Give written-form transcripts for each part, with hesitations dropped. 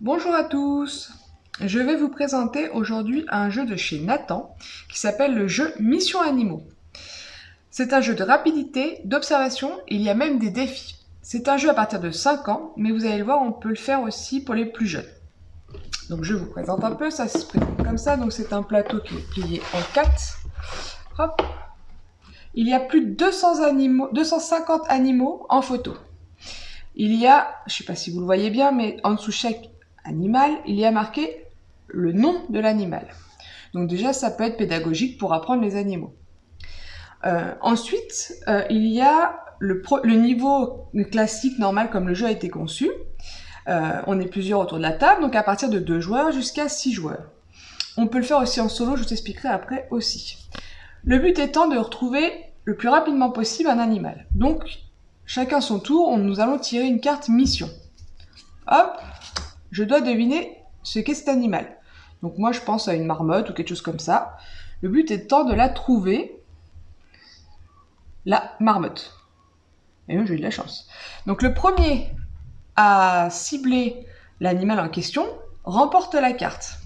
Bonjour à tous, je vais vous présenter aujourd'hui un jeu de chez Nathan qui s'appelle le jeu Mission Animaux. C'est un jeu de rapidité, d'observation, il y a même des défis. C'est un jeu à partir de 5 ans, mais vous allez le voir, on peut le faire aussi pour les plus jeunes. Donc je vous présente un peu, ça se présente comme ça, donc c'est un plateau qui est plié en 4. Hop. Il y a plus de 250 animaux en photo. Il y a, je ne sais pas si vous le voyez bien, mais en dessous de chaque animal, il y a marqué le nom de l'animal. Donc déjà, ça peut être pédagogique pour apprendre les animaux. Ensuite, il y a le niveau classique, normal, comme le jeu a été conçu. On est plusieurs autour de la table, donc à partir de 2 joueurs jusqu'à 6 joueurs. On peut le faire aussi en solo, je vous expliquerai après aussi. Le but étant de retrouver le plus rapidement possible un animal. Donc, chacun son tour, nous allons tirer une carte mission. Hop, je dois deviner ce qu'est cet animal. Donc moi je pense à une marmotte ou quelque chose comme ça. Le but étant de la trouver, la marmotte. Et moi j'ai eu de la chance. Donc le premier à cibler l'animal en question remporte la carte.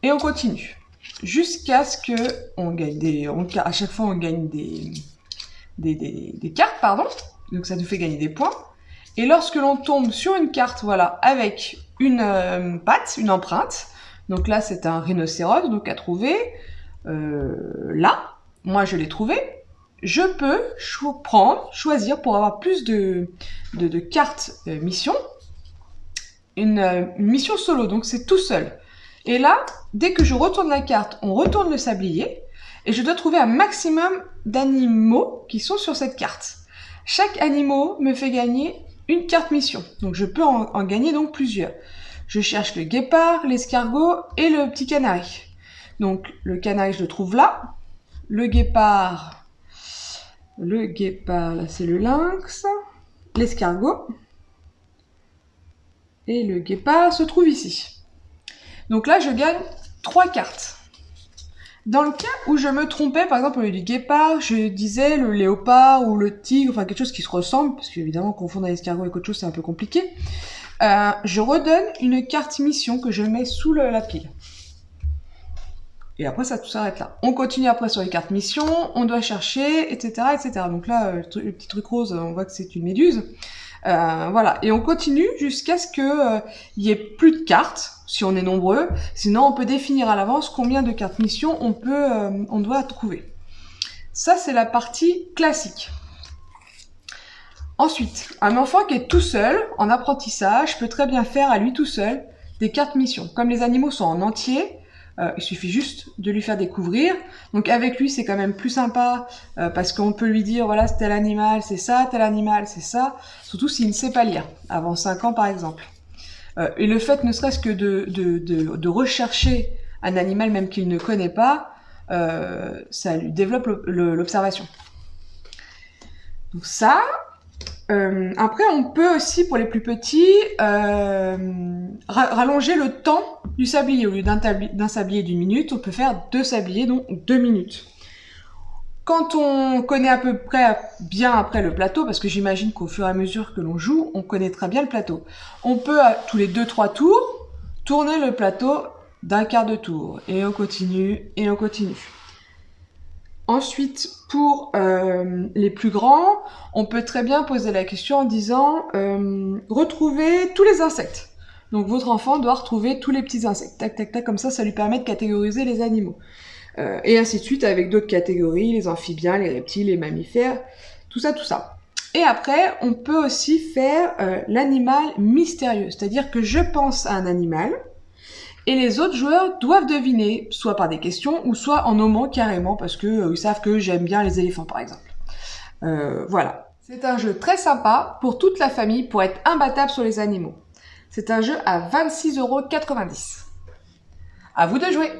Et on continue. Jusqu'à ce que on gagne à chaque fois on gagne des cartes, pardon. Donc ça nous fait gagner des points. Et lorsque l'on tombe sur une carte, voilà, avec une patte, une empreinte, donc là c'est un rhinocéros, donc à trouver, là, moi je l'ai trouvé, je peux choisir pour avoir plus de cartes mission, une mission solo, donc c'est tout seul. Et là, dès que je retourne la carte, on retourne le sablier, et je dois trouver un maximum d'animaux qui sont sur cette carte. Chaque animal me fait gagner une carte mission, donc je peux en gagner donc plusieurs. Je cherche le guépard, l'escargot et le petit canari. Donc le canari je le trouve là, le guépard là c'est le lynx, l'escargot et le guépard se trouve ici. Donc là je gagne 3 cartes. Dans le cas où je me trompais, par exemple au lieu du guépard, je disais le léopard ou le tigre, enfin quelque chose qui se ressemble, parce qu'évidemment confondre un escargot avec autre chose c'est un peu compliqué. Je redonne une carte mission que je mets sous la pile. Et après ça tout s'arrête là. On continue après sur les cartes mission, on doit chercher, etc. etc. Donc là, le petit truc rose, on voit que c'est une méduse. Voilà, et on continue jusqu'à ce qu'il y ait plus de cartes, si on est nombreux. Sinon, on peut définir à l'avance combien de cartes mission on doit trouver. Ça, c'est la partie classique. Ensuite, un enfant qui est tout seul, en apprentissage, peut très bien faire à lui tout seul des cartes mission. Comme les animaux sont en entier, il suffit juste de lui faire découvrir. Donc avec lui, c'est quand même plus sympa parce qu'on peut lui dire, voilà, tel animal, c'est ça, tel animal, c'est ça. Surtout s'il ne sait pas lire, avant 5 ans par exemple. Et le fait, ne serait-ce que de rechercher un animal même qu'il ne connaît pas, ça lui développe l'observation. Donc ça... après, on peut aussi, pour les plus petits, rallonger le temps du sablier. Au lieu d'un sablier d'une minute, on peut faire 2 sabliers, donc 2 minutes. Quand on connaît à peu près bien après le plateau, parce que j'imagine qu'au fur et à mesure que l'on joue, on connaît très bien le plateau, on peut, tous les 2-3 tours, tourner le plateau d'un quart de tour. Et on continue, et on continue. Ensuite, pour les plus grands, on peut très bien poser la question en disant retrouvez tous les insectes. Donc votre enfant doit retrouver tous les petits insectes. Tac, tac, tac, comme ça lui permet de catégoriser les animaux. Et ainsi de suite avec d'autres catégories, les amphibiens, les reptiles, les mammifères, tout ça, tout ça. Et après, on peut aussi faire l'animal mystérieux. C'est-à-dire que je pense à un animal, et les autres joueurs doivent deviner, soit par des questions, ou soit en nommant carrément, parce que ils savent que j'aime bien les éléphants, par exemple. Voilà. C'est un jeu très sympa, pour toute la famille, pour être imbattable sur les animaux. C'est un jeu à 26,90 €. À vous de jouer!